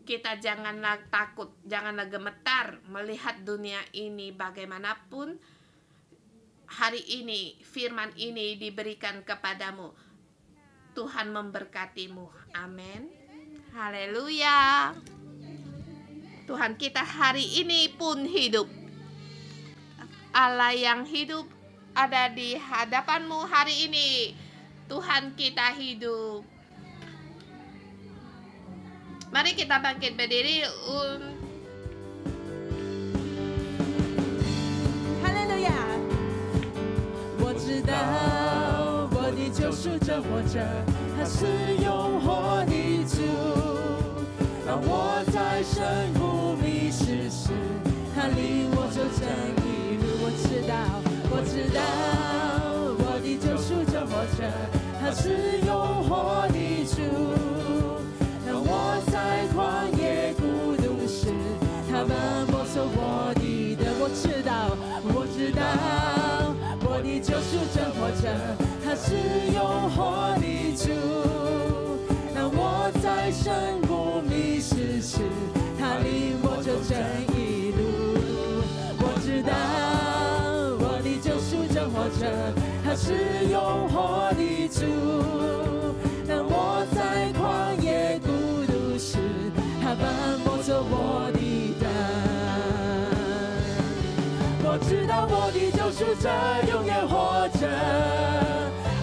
Kita janganlah takut, janganlah gemetar melihat dunia ini bagaimanapun. Hari ini firman ini diberikan kepadamu. Tuhan memberkatimu. Amin. Haleluya. Tuhan kita hari ini pun hidup. Allah yang hidup ada di hadapanmu hari ini. Tuhan kita hidup. Mari kita bangkit berdiri. Haleluya. 我知道我的救赎者活着，他是永活的主。当我在深谷迷失时，他领我走正义路。我知道我的救赎者活着，他是永活的主。当我在旷野孤独时，他们摸索我的灯。我知道我的救赎者活着，他是永活的主。当我在深谷迷失时，他领我走正义路。我知道我的救赎者活着，他是永活的主。当我在旷野孤独时，他伴我走我的灯。我知道我的救赎者永远活着，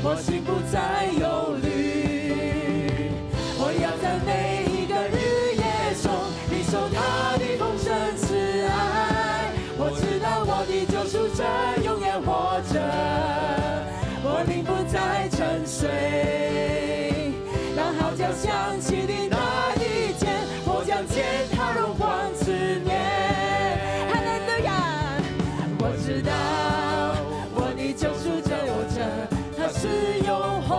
我心不再忧虑。我要在每一个日夜中领受他的丰盛慈爱。我知道我的救赎者永远活着，我灵不再沉睡。当号角响起的那一天，我将见他荣光之面。哈利路亚！我知道我的救赎者活着，他是永活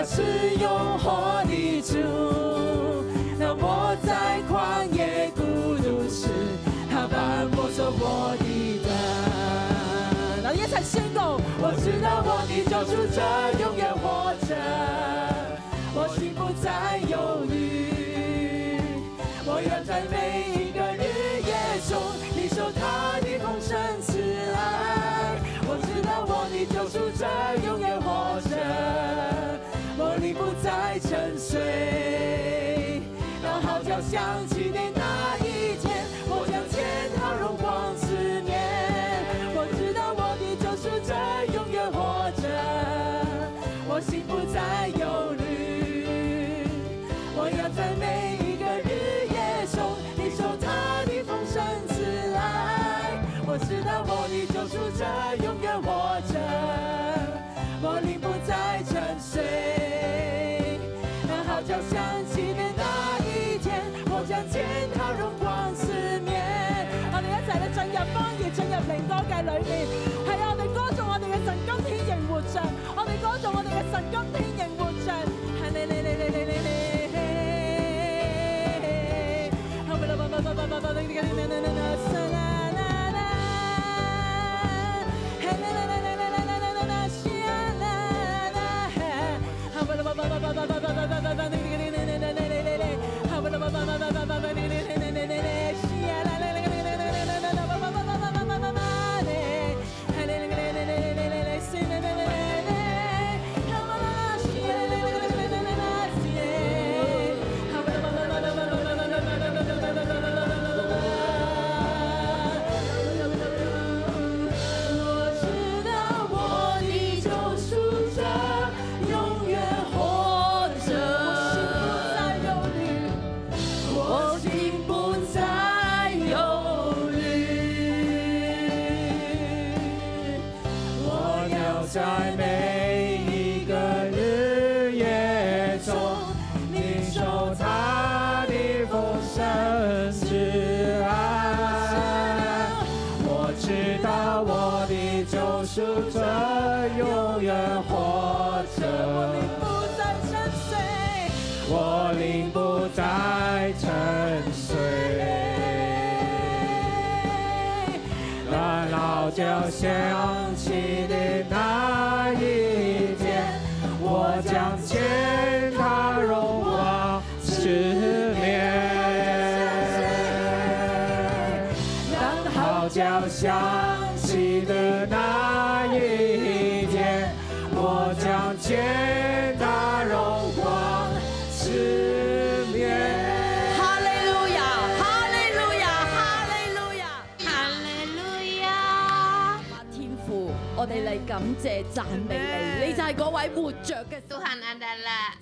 是永活的主。当我在旷野孤独时，他把我做我的灯。然後一齊宣告，我知道我的救贖者永遠活着，我心不再憂慮。我要在每一個日夜中領受他的豐盛慈愛。我知道我的救贖者永遠活着，我靈不再沉睡。當號角響起的那一天，我將見他榮光四面。我知道我的救贖者永遠活着，我心不再憂慮。我要在每一個日夜中領受他的豐盛慈愛。我知道我的救贖者永遠活着，我靈不再沉睡。當號角響起的那一天，我將見他榮光四面。我哋一齊咧進入方言，進入靈歌嘅裏面。係啊，我哋歌頌我哋嘅神，今天仍活着。我哋歌頌我哋嘅神，今天仍活着。係你。在每一個日夜中領受他的豐盛慈愛。我知道我的救贖者永遠活着，我靈不再沉睡。當號角響起的那一天，我將見他榮光四面。當號角響起的那一天，我將見他榮光四面。我哋嚟感謝讚美你，你就係嗰位活着嘅 Tuhan adalah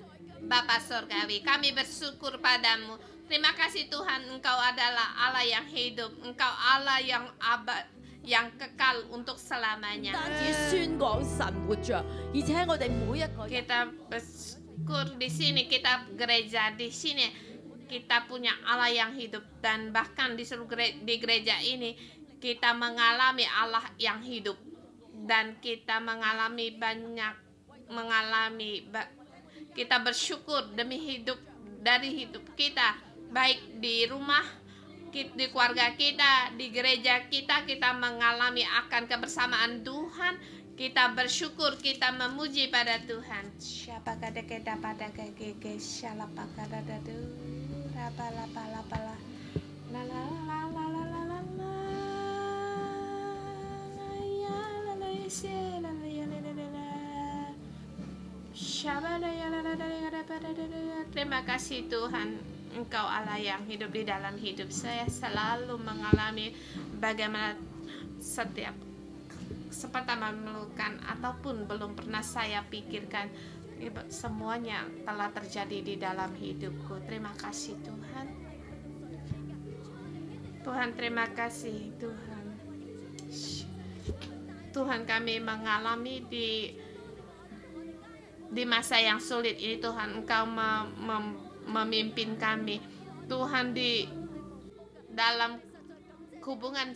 Bapa Surgawi. Kami bersyukur padamu. Terima kasih Tuhan, Engkau adalah Allah yang hidup. Engkau Allah yang abad, yang kekal untuk selamanya. 單止宣講神活着，而且我哋每一個 Kita bersyukur di sini, kita gereja di sini, kita punya Allah yang hidup, dan bahkan di seluruh di gereja ini kita mengalami Allah yang hidup. Dan kita kita bersyukur demi hidup, dari hidup kita, baik di rumah, di keluarga kita, di gereja kita, kita mengalami akan kebersamaan Tuhan. Kita bersyukur, kita memuji pada Tuhan. Siapa kada kita pada gege siapa kada dadu lapala la la la la la la la la. Terima kasih Tuhan, Engkau Allah yang hidup di dalam hidup saya. Selalu mengalami bagaimana setiap pertama memerlukan ataupun belum pernah saya pikirkan, semuanya telah terjadi di dalam hidupku. Terima kasih Tuhan. Tuhan, terima kasih Tuhan. Tuhan, kami mengalami di masa yang sulit ini Tuhan, Engkau memimpin kami Tuhan di dalam hubungan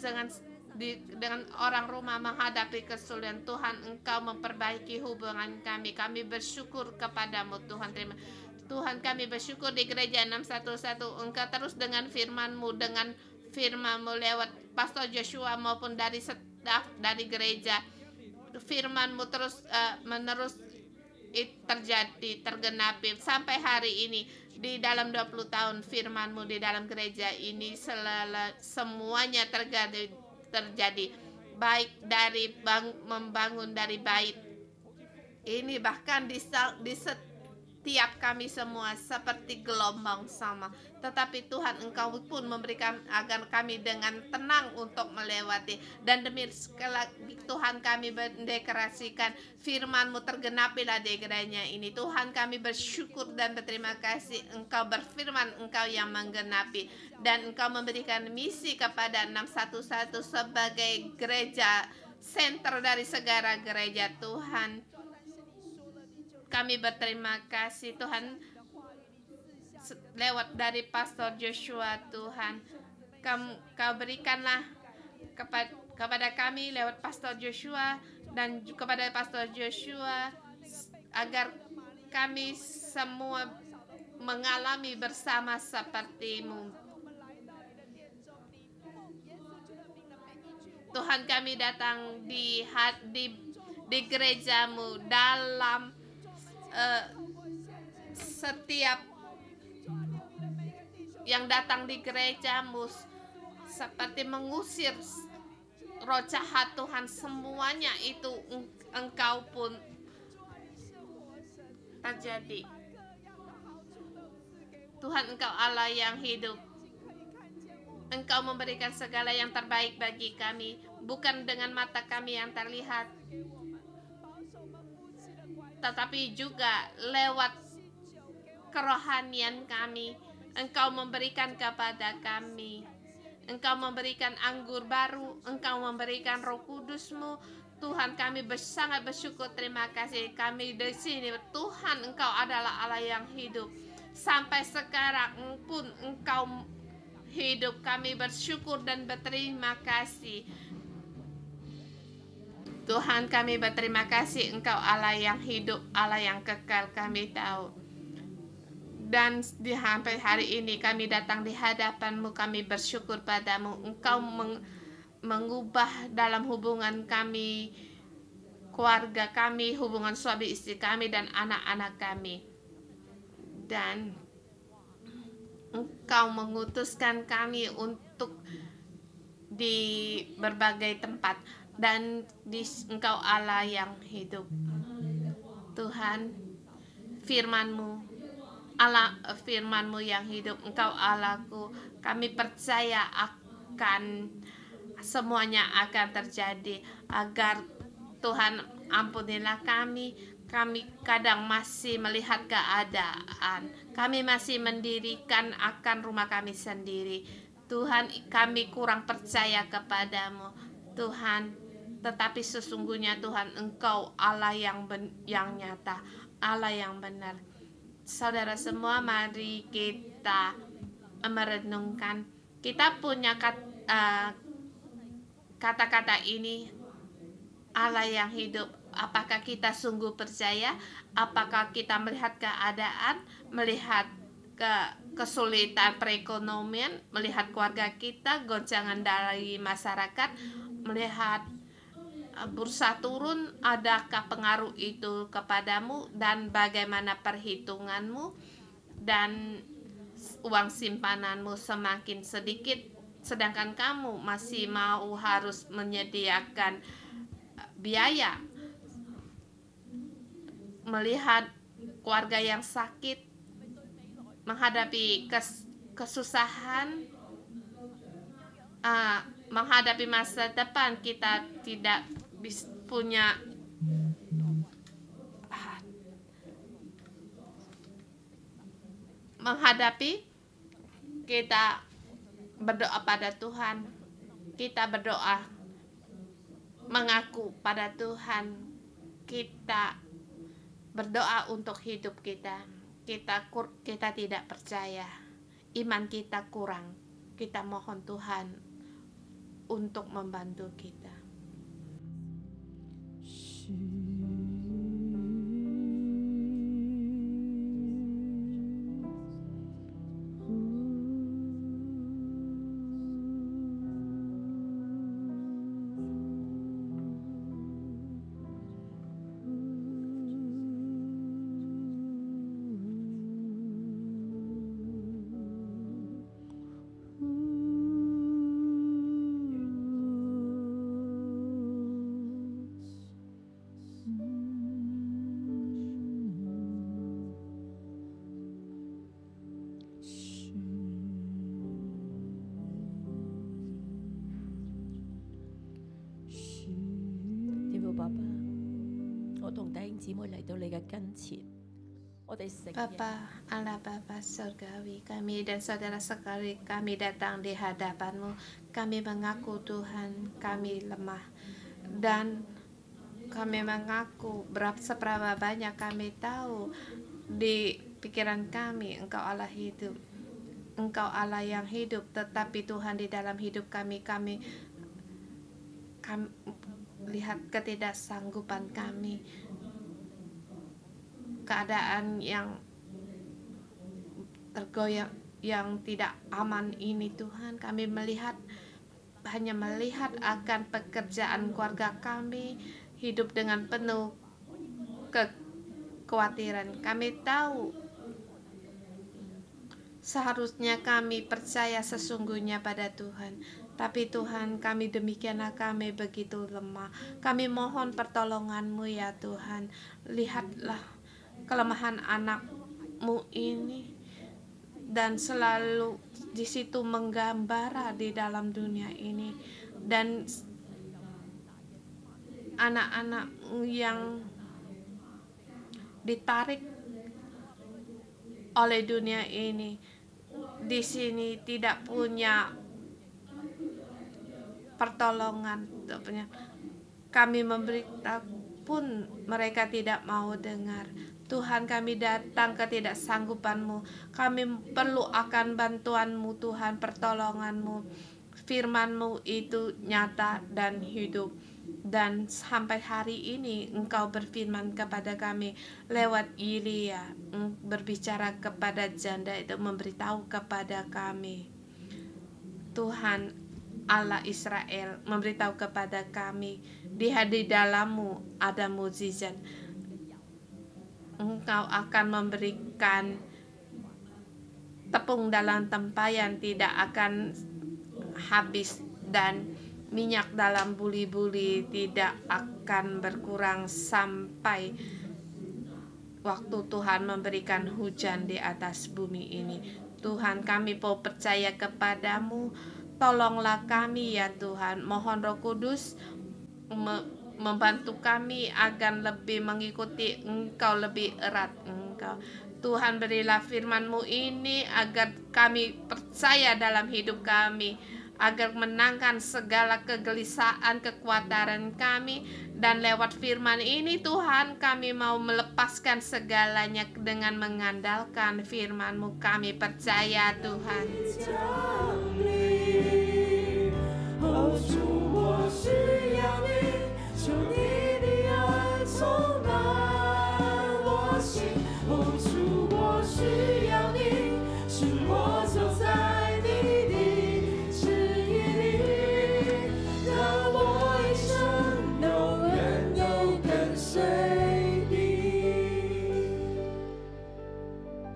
dengan orang rumah menghadapi kesulitan, Tuhan Engkau memperbaiki hubungan kami. Kami bersyukur kepadamu Tuhan. Tuhan, kami bersyukur di gereja 611 Engkau terus dengan firman-Mu, lewat Pastor Joshua maupun dari staf dari gereja. Firman-Mu terus menerus terjadi, tergenapi sampai hari ini. Di dalam 20 tahun firman-Mu di dalam gereja ini semuanya terjadi baik dari membangun dari bait ini, bahkan di setiap kami semua seperti gelombang sama, tetapi Tuhan Engkau pun memberikan agar kami dengan tenang untuk melewati. Dan demi sekali lagi Tuhan, kami mendeklarasikan firman-Mu tergenapilah di gerejanya ini. Tuhan, kami bersyukur dan berterima kasih Engkau berfirman, Engkau yang menggenapi, dan Engkau memberikan misi kepada 611 sebagai gereja center dari segala gereja. Tuhan, kami berterima kasih Tuhan lewat dari Pastor Joshua. Tuhan, Kau berikanlah kepada kami lewat Pastor Joshua dan kepada Pastor Joshua agar kami semua mengalami bersama seperti-Mu. Tuhan, kami datang di gereja-Mu dalam setiap yang datang di gereja-Mu seperti mengusir roh jahat. Tuhan, semuanya itu Engkau pun terjadi. Tuhan, Engkau Allah yang hidup. Engkau memberikan segala yang terbaik bagi kami, bukan dengan mata kami yang terlihat, tetapi juga lewat kerohanian kami. Engkau memberikan kepada kami. Engkau memberikan anggur baru. Engkau memberikan Roh Kudus-Mu. Tuhan, kami sangat bersyukur. Terima kasih kami di sini. Tuhan, Engkau adalah Allah yang hidup. Sampai sekarang pun Engkau hidup. Kami bersyukur dan berterima kasih. Tuhan, kami berterima kasih Engkau Allah yang hidup, Allah yang kekal, kami tahu. Dan sampai hari ini kami datang di hadapan-Mu, kami bersyukur padamu. Engkau mengubah dalam hubungan kami, keluarga kami, hubungan suami istri kami dan anak-anak kami. Dan Engkau mengutuskan kami untuk di berbagai tempat. Dan Engkau Allah yang hidup. Tuhan, firman-Mu yang hidup. Engkau Allahku. Kami percaya akan semuanya akan terjadi. Agar Tuhan, ampunilah kami. Kami kadang masih melihat keadaan. Kami masih mendirikan akan rumah kami sendiri. Tuhan, kami kurang percaya kepadamu. Tuhan, tetapi sesungguhnya Tuhan, Engkau Allah yang nyata, Allah yang benar. Saudara semua, mari kita merenungkan. Kita punya kata-kata ini, Allah yang hidup. Apakah kita sungguh percaya? Apakah kita melihat keadaan, melihat kesulitan perekonomian, melihat keluarga kita, goncangan dari masyarakat, melihat bursa turun, adakah pengaruh itu kepadamu, dan bagaimana perhitunganmu, dan uang simpananmu semakin sedikit, sedangkan kamu masih mau harus menyediakan biaya, melihat keluarga yang sakit, menghadapi kesusahan, menghadapi masa depan. Kita tidak punya menghadapi, kita berdoa pada Tuhan. Kita berdoa mengaku pada Tuhan. Kita berdoa untuk hidup kita. Kita tidak percaya, iman kita kurang. Kita mohon Tuhan untuk membantu kita. Bapa, Allah Bapa Surgawi, kami dan saudara sekali kami datang di hadapan-Mu. Kami mengaku Tuhan, kami lemah dan kami mengaku seberapa banyak kami tahu di pikiran kami Engkau Allah hidup. Engkau Allah yang hidup, tetapi Tuhan di dalam hidup kami lihat ketidaksanggupan kami, keadaan yang tergoyang, yang tidak aman ini Tuhan. Kami hanya melihat akan pekerjaan keluarga kami, hidup dengan penuh kekhawatiran. Kami tahu seharusnya kami percaya sesungguhnya pada Tuhan, tapi Tuhan, kami demikianlah, kami begitu lemah. Kami mohon pertolongan-Mu ya Tuhan. Lihatlah kelemahan anak-Mu ini, dan selalu di situ menggambara di dalam dunia ini, dan anak-anak yang ditarik oleh dunia ini di sini tidak punya pertolongan. Kami memberitahu pun mereka tidak mau dengar. Tuhan, kami datang ketidaksanggupan-Mu. Kami perlu akan bantuan-Mu Tuhan, pertolongan-Mu. Firman-Mu itu nyata dan hidup. Dan sampai hari ini Engkau berfirman kepada kami lewat Yelia, berbicara kepada janda itu, memberitahu kepada kami, Tuhan Allah Israel memberitahu kepada kami, di dalam-Mu ada mukjizat. Engkau akan memberikan tepung dalam tempayan tidak akan habis, dan minyak dalam buli-buli tidak akan berkurang sampai waktu Tuhan memberikan hujan di atas bumi ini. Tuhan, kami mau percaya kepadamu. Tolonglah kami ya Tuhan. Mohon Roh Kudus membantu kami agar lebih mengikuti Engkau lebih erat Engkau. Tuhan, berilah firman-Mu ini agar kami percaya dalam hidup kami, agar menangkan segala kegelisahan, kekhawatiran kami, dan lewat firman ini Tuhan, kami mau melepaskan segalanya dengan mengandalkan firman-Mu. Kami percaya Tuhan.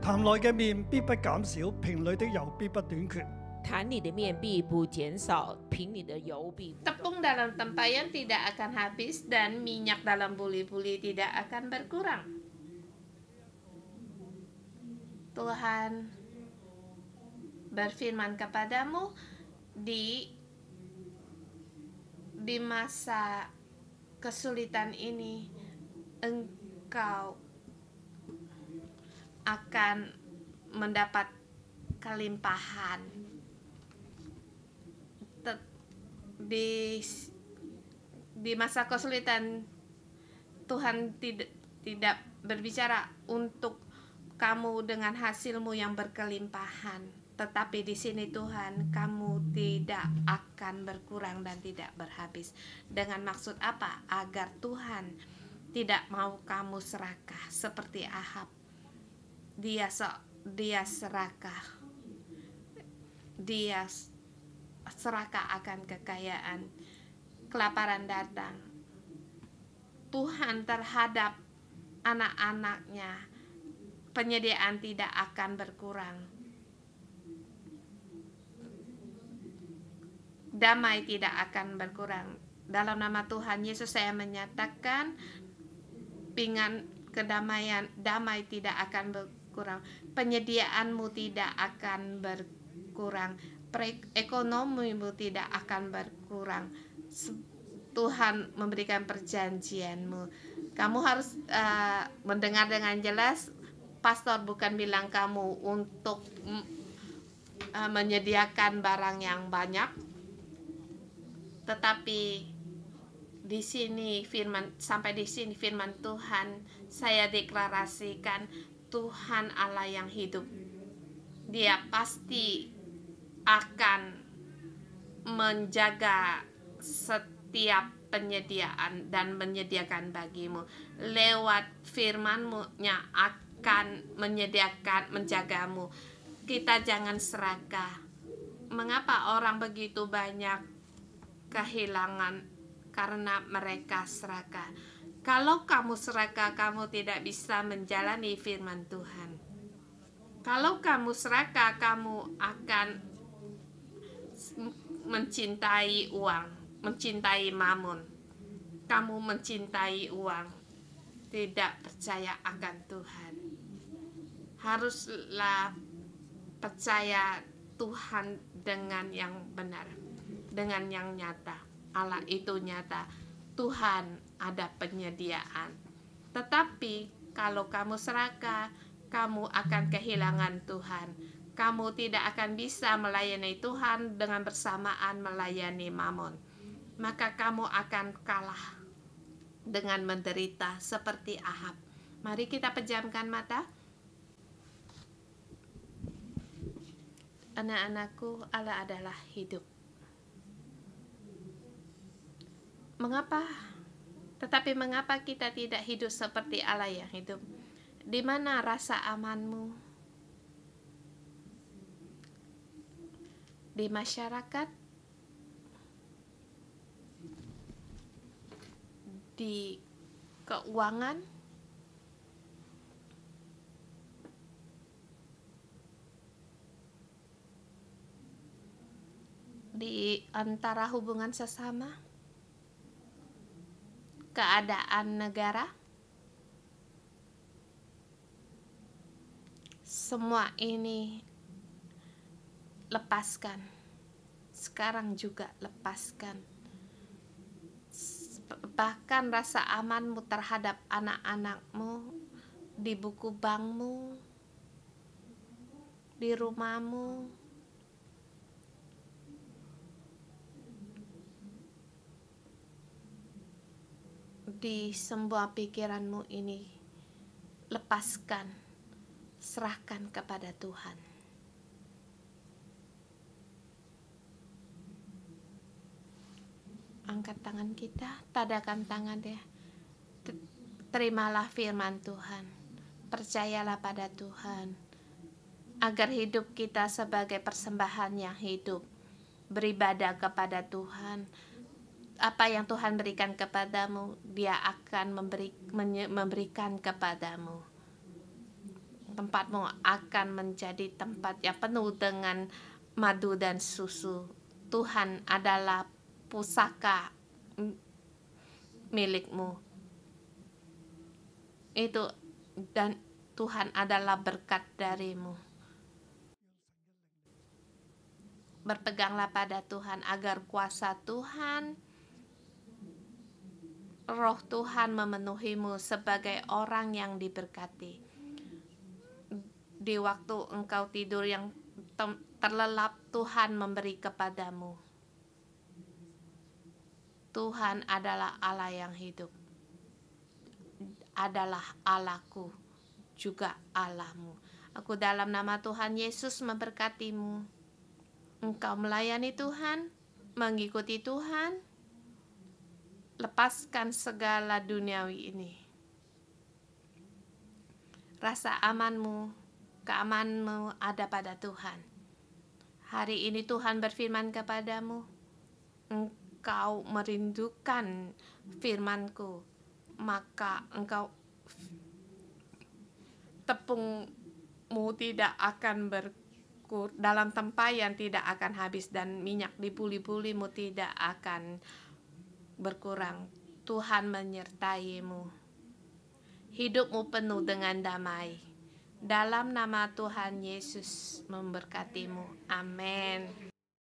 壇內嘅麵必不減少，瓶裏的油必不短缺。壇裡的麵必不減少，瓶裡的油必不。 Tepung dalam tempayan tidak akan habis, dan minyak dalam buli-buli tidak akan berkurang. Tuhan berfirman kepadamu di masa kesulitan ini, engkau akan mendapat kelimpahan. Di masa kesulitan, Tuhan tidak berbicara untuk kamu dengan hasilmu yang berkelimpahan. Tetapi di sini Tuhan, kamu tidak akan berkurang dan tidak berhabis. Dengan maksud apa? Agar Tuhan tidak mau kamu serakah seperti Ahab. Dia serakah. Dia serakah akan kekayaan. Kelaparan datang. Tuhan terhadap anak-anaknya, penyediaan tidak akan berkurang. Damai tidak akan berkurang. Dalam nama Tuhan Yesus saya menyatakan dengan kedamaian, damai tidak akan berkurang. Penyediaanmu tidak akan berkurang. Ekonomimu tidak akan berkurang. Tuhan memberikan perjanjianmu. Kamu harus mendengar dengan jelas. Pastor bukan bilang kamu untuk menyediakan barang yang banyak, tetapi di sini sampai di sini firman Tuhan saya deklarasikan, Tuhan Allah yang hidup. Dia pasti akan menjaga setiap penyediaan dan menyediakan bagimu. Lewat firman-Nya akan menyediakan, menjagamu. Kita jangan serakah. Mengapa orang begitu banyak kehilangan? Karena mereka serakah. Kalau kamu serakah, kamu tidak bisa menjalani firman Tuhan. Kalau kamu serakah, kamu akan mencintai uang, mencintai mamun. Kamu mencintai uang, tidak percaya akan Tuhan. Haruslah percaya Tuhan dengan yang benar, dengan yang nyata. Allah itu nyata. Tuhan ada penyediaan. Tetapi kalau kamu serakah, kamu akan kehilangan Tuhan. Kamu tidak akan bisa melayani Tuhan dengan bersamaan melayani Mammon. Maka kamu akan kalah dengan menderita seperti Ahab. Mari kita pejamkan mata. Anak-anakku, Allah adalah hidup. Tetapi mengapa kita tidak hidup seperti Allah yang hidup? Di mana rasa amanmu? Di masyarakat? Di keuangan? Di antara hubungan sesama? Keadaan negara? Semua ini lepaskan. Sekarang juga lepaskan. Bahkan rasa amanmu terhadap anak-anakmu, di buku bankmu, di rumahmu, di semua pikiranmu ini, lepaskan, serahkan kepada Tuhan. Angkat tangan kita, tadakan tangan ya. Terimalah firman Tuhan, percayalah pada Tuhan, agar hidup kita sebagai persembahan yang hidup, beribadah kepada Tuhan. Apa yang Tuhan berikan kepadamu, Dia akan memberikan kepadamu. Tempatmu akan menjadi tempat yang penuh dengan madu dan susu. Tuhan adalah pusaka milikmu. Itu, dan Tuhan adalah berkat darimu. Berpeganglah pada Tuhan agar kuasa Tuhan, Roh Tuhan memenuhimu sebagai orang yang diberkati. Di waktu engkau tidur yang terlelap, Tuhan memberi kepadamu. Tuhan adalah Allah yang hidup. Adalah Allahku, juga Allahmu. Aku dalam nama Tuhan Yesus memberkatimu. Engkau melayani Tuhan, mengikuti Tuhan, lepaskan segala duniawi ini. Rasa amanmu, keamananmu ada pada Tuhan. Hari ini Tuhan berfirman kepadamu, engkau merindukan firman-Ku, maka engkau tepungmu tidak akan dalam tempayan tidak akan habis, dan minyak di puli-pulimu tidak akan berkurang. Tuhan menyertaimu. Hidupmu penuh dengan damai. Dalam nama Tuhan Yesus memberkatimu. Amin.